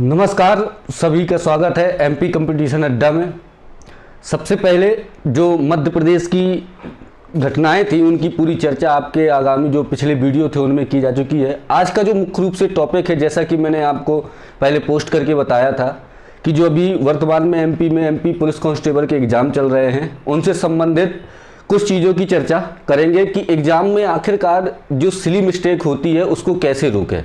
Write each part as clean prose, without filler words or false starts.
नमस्कार, सभी का स्वागत है एमपी कंपटीशन अड्डा में। सबसे पहले जो मध्य प्रदेश की घटनाएं थी उनकी पूरी चर्चा आपके आगामी जो पिछले वीडियो थे उनमें की जा चुकी है। आज का जो मुख्य रूप से टॉपिक है, जैसा कि मैंने आपको पहले पोस्ट करके बताया था कि जो अभी वर्तमान में एमपी पुलिस कांस्टेबल के एग्ज़ाम चल रहे हैं उनसे संबंधित कुछ चीज़ों की चर्चा करेंगे कि एग्ज़ाम में आखिरकार जो सिली मिस्टेक होती है उसको कैसे रोकें।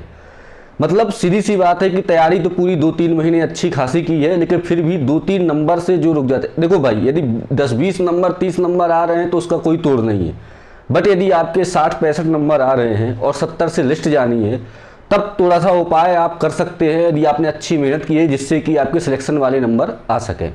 मतलब सीधी सी बात है कि तैयारी तो पूरी 2-3 महीने अच्छी खासी की है, लेकिन फिर भी 2-3 नंबर से जो रुक जाते हैं। देखो भाई, यदि 10-20 नंबर 30 नंबर आ रहे हैं तो उसका कोई तोड़ नहीं है, बट यदि आपके 60-65 नंबर आ रहे हैं और 70 से लिस्ट जानी है, तब थोड़ा सा उपाय आप कर सकते हैं यदि आपने अच्छी मेहनत की है, जिससे कि आपके सिलेक्शन वाले नंबर आ सकें।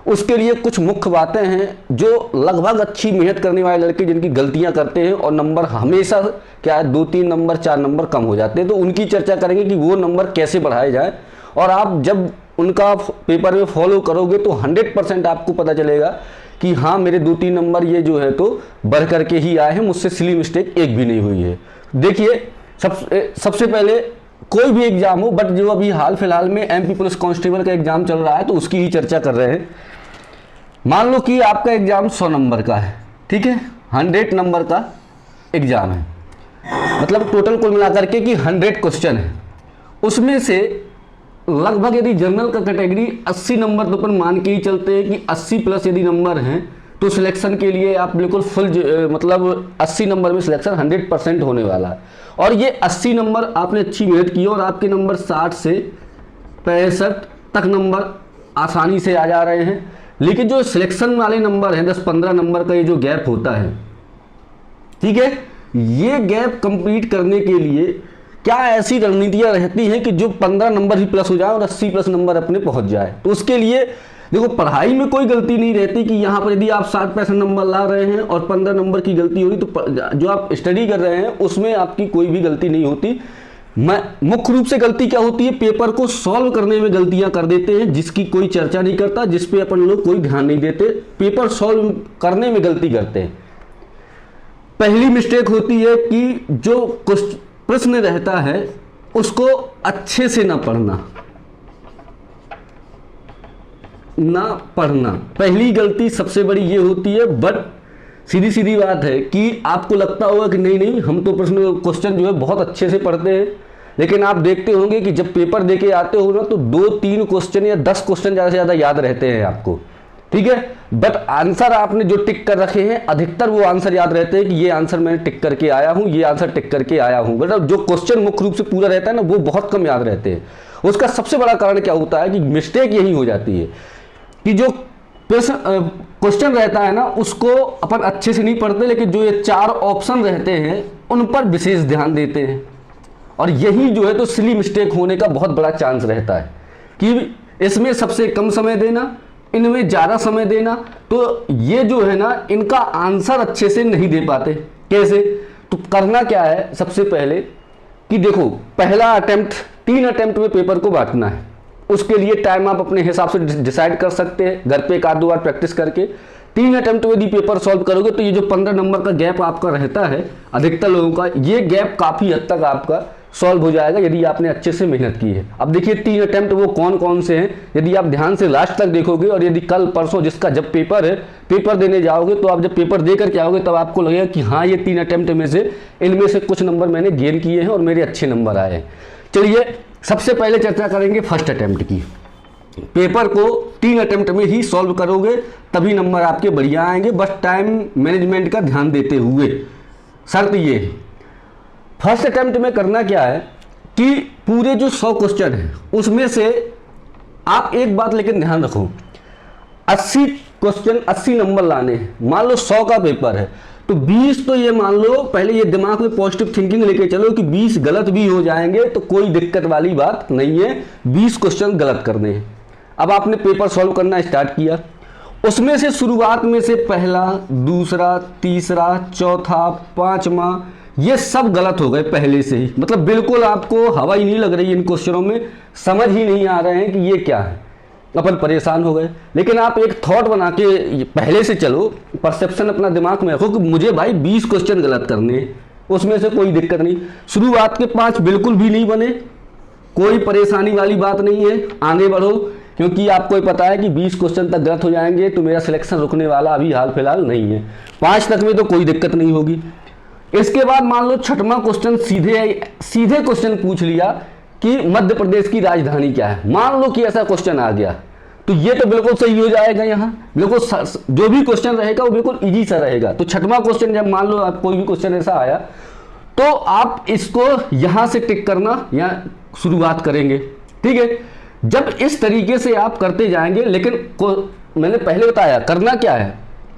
उसके लिए कुछ मुख्य बातें हैं जो लगभग अच्छी मेहनत करने वाले लड़के जिनकी गलतियां करते हैं और नंबर हमेशा क्या है 2-3 नंबर 4 नंबर कम हो जाते हैं, तो उनकी चर्चा करेंगे कि वो नंबर कैसे बढ़ाए जाए। और आप जब उनका पेपर में फॉलो करोगे तो 100% आपको पता चलेगा कि हाँ, मेरे 2-3 नंबर ये जो है तो बढ़ करके ही आए हैं, मुझसे सिली मिस्टेक एक भी नहीं हुई है। देखिए, सबसे पहले कोई भी एग्जाम हो, बट जो अभी हाल फिलहाल में एमपी पुलिस कांस्टेबल का एग्जाम चल रहा है तो उसकी ही चर्चा कर रहे हैं। मान लो कि आपका एग्जाम 100 नंबर का है, ठीक है, 100 नंबर का एग्जाम है, मतलब टोटल कुल मिलाकर के कि 100 क्वेश्चन है। उसमें से लगभग यदि जनरल का कैटेगरी 80 नंबर तो अपन मान के ही चलते हैं कि 80 प्लस यदि नंबर हैं तो सिलेक्शन के लिए आप बिल्कुल फुल, मतलब 80 नंबर में सिलेक्शन 100% होने वाला है। और ये 80 नंबर आपने अच्छी मेहनत की और आपके नंबर 60 से 65 तक नंबर आसानी से आ जा रहे हैं। लेकिन जो सिलेक्शन वाले नंबर हैं 10-15 नंबर का ये जो गैप होता है, ठीक है, ये गैप कंप्लीट करने के लिए क्या ऐसी रणनीतियां रहती हैं कि जो 15 नंबर ही प्लस हो जाए और 80 प्लस नंबर अपने पहुंच जाए। तो उसके लिए देखो, पढ़ाई में कोई गलती नहीं रहती कि यहाँ पर यदि आप 60-65 नंबर ला रहे हैं और 15 नंबर की गलती होगी तो जो आप स्टडी कर रहे हैं उसमें आपकी कोई भी गलती नहीं होती। मुख्य रूप से गलती क्या होती है, पेपर को सॉल्व करने में गलतियां कर देते हैं, जिसकी कोई चर्चा नहीं करता, जिस पे अपन लोग कोई ध्यान नहीं देते। पेपर सॉल्व करने में गलती करते हैं। पहली मिस्टेक होती है कि जो प्रश्न रहता है उसको अच्छे से ना पढ़ना पहली गलती सबसे बड़ी ये होती है। बट सीधी सीधी बात है कि आपको लगता होगा कि नहीं हम तो क्वेश्चन जो है बहुत अच्छे से पढ़ते हैं, लेकिन आप देखते होंगे कि जब पेपर देके आते हो ना तो 2-3 क्वेश्चन या 10 क्वेश्चन ज़्यादा से ज़्यादा याद रहते हैं आपको, ठीक है। बट आंसर आपने जो टिक कर रखे हैं अधिकतर वो आंसर याद रहते हैं कि ये आंसर मैंने टिक करके आया हूँ, ये आंसर टिक करके आया हूँ। बट जो क्वेश्चन मुख्य रूप से पूरा रहता है ना वो बहुत कम याद रहते हैं। उसका सबसे बड़ा कारण क्या होता है कि मिस्टेक यही हो जाती है कि जो क्वेश्चन रहता है ना उसको अपन अच्छे से नहीं पढ़ते, लेकिन जो ये 4 ऑप्शन रहते हैं उन पर विशेष ध्यान देते हैं। और यही जो है तो सिली मिस्टेक होने का बहुत बड़ा चांस रहता है कि इसमें सबसे कम समय देना, इनमें ज़्यादा समय देना, तो ये जो है ना इनका आंसर अच्छे से नहीं दे पाते। कैसे? तो करना क्या है, सबसे पहले कि देखो, पहला अटेम्प्ट 3 अटेम्प्ट में पेपर को बांटना है। उसके लिए टाइम आप अपने हिसाब से डिसाइड कर सकते हैं, घर पे 1-2 बार प्रैक्टिस करके। 3 अटेम्प्ट में यदि पेपर सॉल्व करोगे तो ये जो 15 नंबर का गैप आपका रहता है अधिकतर लोगों का, ये गैप काफ़ी हद तक आपका सॉल्व हो जाएगा यदि आपने अच्छे से मेहनत की है। अब देखिए 3 अटेम्प्ट वो कौन कौन से हैं, यदि आप ध्यान से लास्ट तक देखोगे और यदि कल परसों जिसका जब पेपर है, पेपर देने जाओगे तो आप जब पेपर दे करके आओगे तब आपको लगेगा कि हाँ, ये 3 अटेम्प्ट में से इनमें से कुछ नंबर मैंने गेन किए हैं और मेरे अच्छे नंबर आए हैं। चलिए, सबसे पहले चर्चा करेंगे फर्स्ट अटेम्प्ट की। पेपर को 3 अटेम्प्ट में ही सॉल्व करोगे तभी नंबर आपके बढ़िया आएंगे, बस टाइम मैनेजमेंट का ध्यान देते हुए। शर्त ये है, फर्स्ट अटेम्प्ट में करना क्या है कि पूरे जो 100 क्वेश्चन है उसमें से आप एक बात लेकिन ध्यान रखो, 80 क्वेश्चन 80 नंबर लाने हैं। मान लो 100 का पेपर है तो 20 तो ये मान लो, पहले ये दिमाग में पॉजिटिव थिंकिंग लेके चलो कि 20 गलत भी हो जाएंगे तो कोई दिक्कत वाली बात नहीं है, 20 क्वेश्चन गलत करने हैं। अब आपने पेपर सॉल्व करना स्टार्ट किया, उसमें से शुरुआत में से पहला, दूसरा, तीसरा, चौथा, 5वां, ये सब गलत हो गए पहले से ही। मतलब बिल्कुल आपको हवा ही नहीं लग रही इन क्वेश्चनों में, समझ ही नहीं आ रहे हैं कि ये क्या है, अपन परेशान हो गए। लेकिन आप एक थॉट बना के पहले से चलो, परसेप्शन अपना दिमाग में रखो कि मुझे भाई 20 क्वेश्चन गलत करने हैं, उसमें से कोई दिक्कत नहीं। शुरुआत के 5 बिल्कुल भी नहीं बने कोई परेशानी वाली बात नहीं है, आगे बढ़ो, क्योंकि आपको पता है कि 20 क्वेश्चन तक गलत हो जाएंगे तो मेरा सिलेक्शन रुकने वाला अभी हाल फिलहाल नहीं है। 5 तक में तो कोई दिक्कत नहीं होगी। इसके बाद मान लो छठवां क्वेश्चन सीधे क्वेश्चन पूछ लिया कि मध्य प्रदेश की राजधानी क्या है। मान लो कि ऐसा क्वेश्चन आ गया तो ये तो बिल्कुल सही हो जाएगा। यहाँ बिल्कुल जो भी क्वेश्चन रहेगा वो बिल्कुल इजी सा रहेगा। तो छठवां क्वेश्चन जब मान लो आप कोई भी क्वेश्चन ऐसा आया तो आप इसको यहां से टिक करना या शुरुआत करेंगे, ठीक है। जब इस तरीके से आप करते जाएंगे, लेकिन मैंने पहले बताया करना क्या है,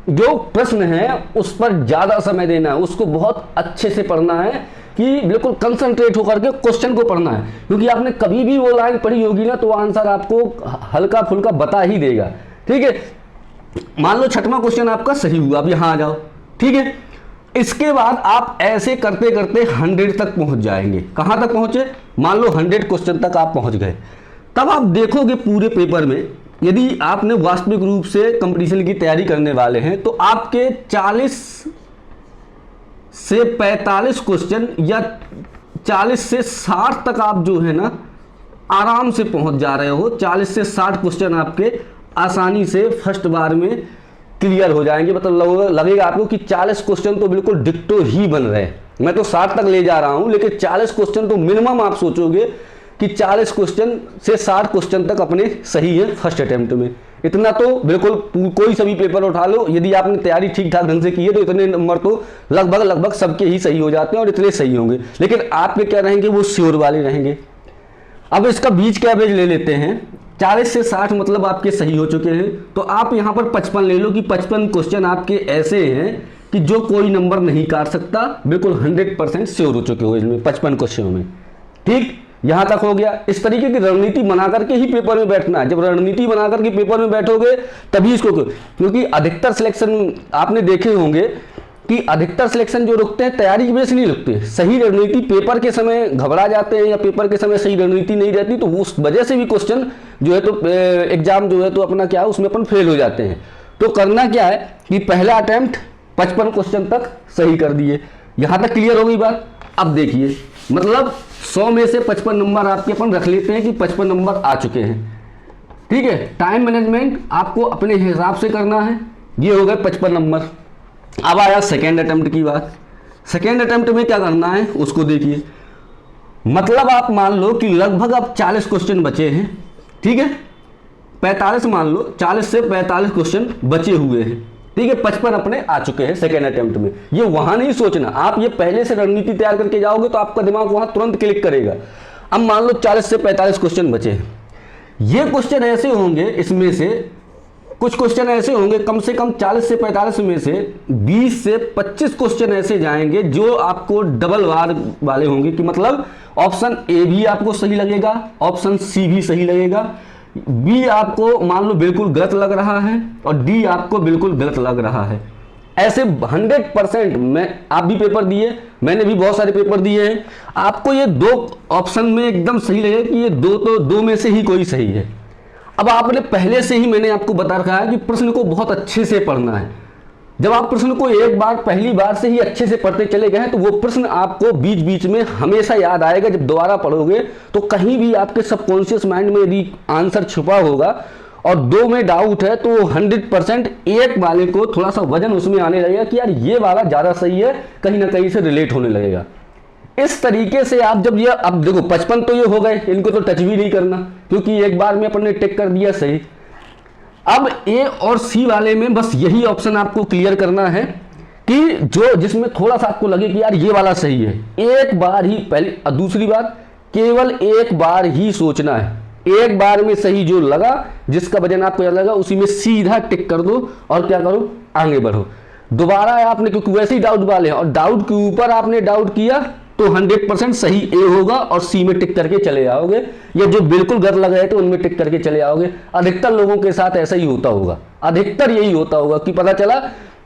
जो प्रश्न है उस पर ज्यादा समय देना है, उसको बहुत अच्छे से पढ़ना है कि बिल्कुल कंसंट्रेट होकर के क्वेश्चन को पढ़ना है, क्योंकि आपने कभी भी वो लाइन पढ़ी होगी ना तो आंसर आपको हल्का फुल्का बता ही देगा, ठीक है। मान लो छठवां क्वेश्चन आपका सही हुआ, अब यहां आ जाओ, ठीक है। इसके बाद आप ऐसे करते करते 100 तक पहुंच जाएंगे। कहां तक पहुंचे, मान लो 100 क्वेश्चन तक आप पहुंच गए। तब आप देखोगे पूरे पेपर में, यदि आपने वास्तविक रूप से कंपटीशन की तैयारी करने वाले हैं तो आपके 40 से 45 क्वेश्चन या 40 से 60 तक आप जो है ना आराम से पहुंच जा रहे हो। 40 से 60 क्वेश्चन आपके आसानी से फर्स्ट बार में क्लियर हो जाएंगे। मतलब लगेगा आपको कि 40 क्वेश्चन तो बिल्कुल डिक्टो ही बन रहे हैं। मैं तो 60 तक ले जा रहा हूं, लेकिन 40 क्वेश्चन तो मिनिमम आप सोचोगे कि 40 क्वेश्चन से 60 क्वेश्चन तक अपने सही है फर्स्ट अटेम्प्ट में। इतना तो बिल्कुल कोई सभी पेपर उठा लो, यदि आपने तैयारी ठीक ठाक ढंग से की है तो इतने नंबर तो लगभग सबके ही सही हो जाते हैं और इतने सही होंगे। लेकिन आपके क्या रहेंगे, वो श्योर वाले रहेंगे। अब इसका बीच का एवरेज ले लेते हैं। 40 से 60 मतलब आपके सही हो चुके हैं, तो आप यहाँ पर 55 ले लो कि 55 क्वेश्चन आपके ऐसे हैं कि जो कोई नंबर नहीं काट सकता। बिल्कुल 100% श्योर हो चुके हो इसमें 55 क्वेश्चनों में, ठीक। यहां तक हो गया। इस तरीके की रणनीति बना करके ही पेपर में बैठना है। जब रणनीति बना करके पेपर में बैठोगे तभी इसको, क्योंकि अधिकतर सिलेक्शन आपने देखे होंगे कि अधिकतर सिलेक्शन जो रुकते हैं तैयारी की वजह से नहीं रुकते, सही रणनीति पेपर के समय घबरा जाते हैं या पेपर के समय सही रणनीति नहीं रहती, तो उस वजह से भी क्वेश्चन जो है तो एग्जाम जो है तो अपना क्या है उसमें अपन फेल हो जाते हैं। तो करना क्या है कि पहला अटेम्प्ट 55 क्वेश्चन तक सही कर दिए। यहां तक क्लियर हो गई बात। अब देखिए, मतलब 100 में से 55 नंबर आपके अपन रख लेते हैं कि 55 नंबर आ चुके हैं, ठीक है। टाइम मैनेजमेंट आपको अपने हिसाब से करना है। ये हो गए 55 नंबर। अब आया सेकेंड अटेम्प्ट की बात। सेकेंड अटेम्प्ट में क्या करना है उसको देखिए। मतलब आप मान लो कि लगभग अब 40 क्वेश्चन बचे हैं, ठीक है। 45 मान लो, 40 से 45 क्वेश्चन बचे हुए हैं, ठीक है। 55 अपने आ चुके हैं सेकेंड अटेम्प्ट में। ये वहां नहीं सोचना, आप ये पहले से रणनीति तैयार करके जाओगे तो आपका दिमाग वहां तुरंत क्लिक करेगा। अब मान लो 40 से 45 क्वेश्चन बचे हैं। ये क्वेश्चन ऐसे होंगे, इसमें से कुछ क्वेश्चन ऐसे होंगे, कम से कम 40 से 45 में से 20 से 25 क्वेश्चन ऐसे जाएंगे जो आपको डबल बार वाले होंगे, कि मतलब ऑप्शन ए भी आपको सही लगेगा, ऑप्शन सी भी सही लगेगा, बी आपको मान लो बिल्कुल गलत लग रहा है और डी आपको बिल्कुल गलत लग रहा है। ऐसे 100% में आप भी पेपर दिए, मैंने भी बहुत सारे पेपर दिए हैं, आपको ये 2 ऑप्शन में एकदम सही लगेगा कि ये दो में से ही कोई सही है। अब आपने पहले से ही मैंने आपको बता रखा है कि प्रश्न को बहुत अच्छे से पढ़ना है। जब आप प्रश्न को एक बार पहली बार से ही अच्छे से पढ़ते चले गए हैं तो वो प्रश्न आपको बीच बीच में हमेशा याद आएगा। जब दोबारा पढ़ोगे तो कहीं भी आपके सबकॉन्शियस माइंड में यदि आंसर छुपा होगा और 2 में डाउट है तो 100% एक वाले को थोड़ा सा वजन उसमें आने लगेगा कि यार ये वाला ज़्यादा सही है, कहीं ना कहीं से रिलेट होने लगेगा। इस तरीके से आप जब ये, अब देखो 55 तो ये हो गए, इनको तो टच भी नहीं करना क्योंकि एक बार में अपन ने टिक कर दिया सही। अब ए और सी वाले में बस यही ऑप्शन आपको क्लियर करना है कि जो जिसमें थोड़ा सा आपको लगे कि यार ये वाला सही है, एक बार ही पहले। दूसरी बात, केवल एक बार ही सोचना है, एक बार में सही जो लगा, जिसका वजन आपको याद लगा, उसी में सीधा टिक कर दो और क्या करो, आगे बढ़ो। दोबारा आपने, क्योंकि वैसे ही डाउट वाले हैं और डाउट के ऊपर आपने डाउट किया तो 100% सही ए होगा और सी में टिक करके चले आओगे, या जो बिल्कुल गलत लग रहे थे उनमें टिक करके चले आओगे। अधिकतर लोगों के साथ ऐसा ही होता होगा, अधिकतर यही होता होगा कि पता चला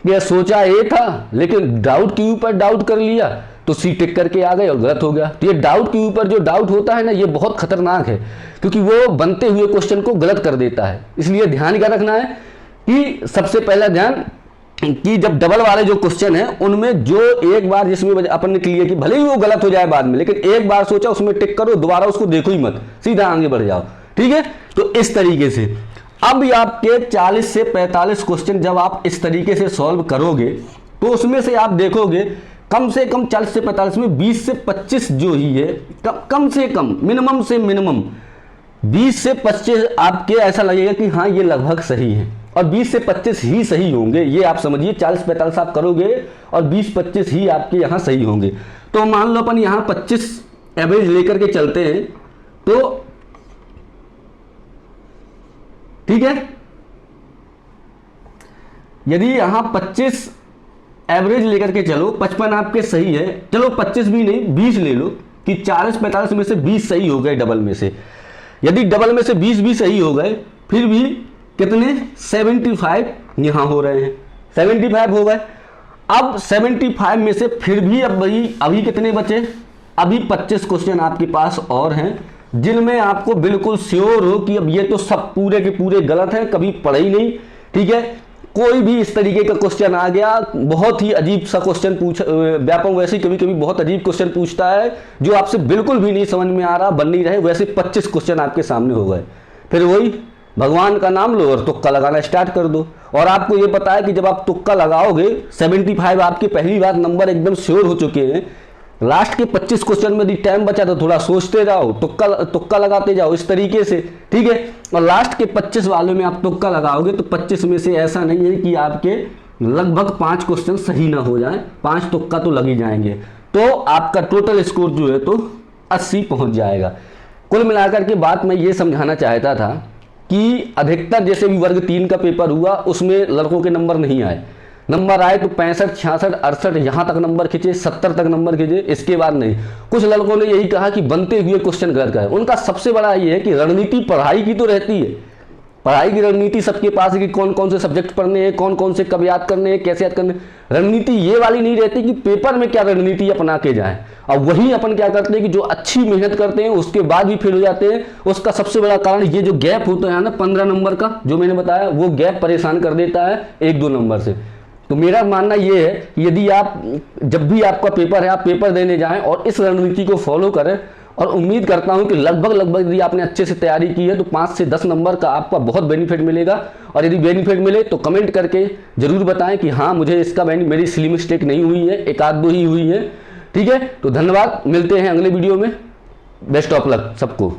कि सोचा ए था लेकिन डाउट के ऊपर डाउट कर लिया तो सी टिक करके आ गए और गलत हो गया। तो ये डाउट के ऊपर जो डाउट होता है ना, ये बहुत खतरनाक है क्योंकि वो बनते हुए क्वेश्चन को गलत कर देता है। इसलिए ध्यान क्या रखना है कि सबसे पहला ध्यान कि जब डबल वाले जो क्वेश्चन है उनमें जो एक बार जिसमें अपन ने क्लियर की, भले ही वो गलत हो जाए बाद में, लेकिन एक बार सोचा उसमें टिक करो, दोबारा उसको देखो ही मत, सीधा आगे बढ़ जाओ। ठीक है, तो इस तरीके से अब आपके 40 से 45 क्वेश्चन जब आप इस तरीके से सॉल्व करोगे तो उसमें से आप देखोगे कम से कम 40 से 45 में 20 से 25 जो ही है, कम से कम मिनिमम से मिनिमम 20 से 25 आपके ऐसा लगेगा कि हाँ ये लगभग सही है, और 20 से 25 ही सही होंगे। ये आप समझिए 40-45 आप करोगे और 20-25 ही आपके यहाँ सही होंगे। तो मान लो अपन यहाँ 25 एवरेज लेकर के चलते हैं, तो ठीक है, यदि यहां 25 एवरेज लेकर के चलो, 55 आपके सही है, चलो 25 भी नहीं 20 ले लो कि 40-45 में से 20 सही हो गए डबल में से। यदि डबल में से 20 भी सही हो गए, फिर भी कितने 75 यहां हो रहे हैं, 75 हो गए। अब 75 में से फिर भी अब अभी कितने बचे, अभी 25 क्वेश्चन आपके पास और हैं जिनमें आपको बिल्कुल श्योर हो कि अब ये तो सब पूरे के पूरे गलत हैं, कभी पढ़े ही नहीं। ठीक है, कोई भी इस तरीके का क्वेश्चन आ गया, बहुत ही अजीब सा क्वेश्चन पूछ, व्यापम वैसे कभी कभी बहुत अजीब क्वेश्चन पूछता है जो आपसे बिल्कुल भी नहीं समझ में आ रहा, बन नहीं रहे, वैसे 25 क्वेश्चन आपके सामने हो गए। फिर वही भगवान का नाम लो और तुक्का लगाना स्टार्ट कर दो। और आपको ये पता है कि जब आप तुक्का लगाओगे 75 आपके पहली बार नंबर एकदम श्योर हो चुके हैं, लास्ट के 25 क्वेश्चन में यदि टाइम बचा तो थोड़ा सोचते जाओ, तुक्का लगाते जाओ इस तरीके से। ठीक है, और लास्ट के 25 वालों में आप तुक्का लगाओगे तो 25 में से ऐसा नहीं है कि आपके लगभग 5 क्वेश्चन सही ना हो जाए, 5 तुक्का तो लग ही जाएंगे, तो आपका टोटल स्कोर जो है तो 80 पहुंच जाएगा। कुल मिलाकर के बात मैं ये समझाना चाहता था कि अधिकतर जैसे भी वर्ग 3 का पेपर हुआ उसमें लड़कों के नंबर नहीं आए, नंबर आए तो 65, 66, 68 यहाँ तक नंबर खींचे, 70 तक नंबर खींचे, इसके बाद नहीं। कुछ लड़कों ने यही कहा कि बनते हुए क्वेश्चन गलत है। उनका सबसे बड़ा ये है कि रणनीति पढ़ाई की तो रहती है, पढ़ाई की रणनीति सबके पास है कि कौन कौन से सब्जेक्ट पढ़ने हैं, कौन कौन से कब याद करने हैं, कैसे याद करने। रणनीति ये वाली नहीं रहती कि पेपर में क्या रणनीति अपना के जाए। और वही अपन क्या करते हैं कि जो अच्छी मेहनत करते हैं उसके बाद भी फेल हो जाते हैं। उसका सबसे बड़ा कारण ये जो गैप होता है ना 15 नंबर का जो मैंने बताया, वो गैप परेशान कर देता है 1-2 नंबर से। तो मेरा मानना ये है कि यदि आप जब भी आपका पेपर है आप पेपर देने जाएं और इस रणनीति को फॉलो करें, और उम्मीद करता हूं कि लगभग यदि आपने अच्छे से तैयारी की है तो 5 से 10 नंबर का आपका बहुत बेनिफिट मिलेगा। और यदि बेनिफिट मिले तो कमेंट करके जरूर बताएं कि हाँ मुझे इसका मेरी सिली मिस्टेक नहीं हुई है, 1-2 ही हुई है। ठीक है, तो धन्यवाद, मिलते हैं अगले वीडियो में। बेस्ट ऑफ लक सबको।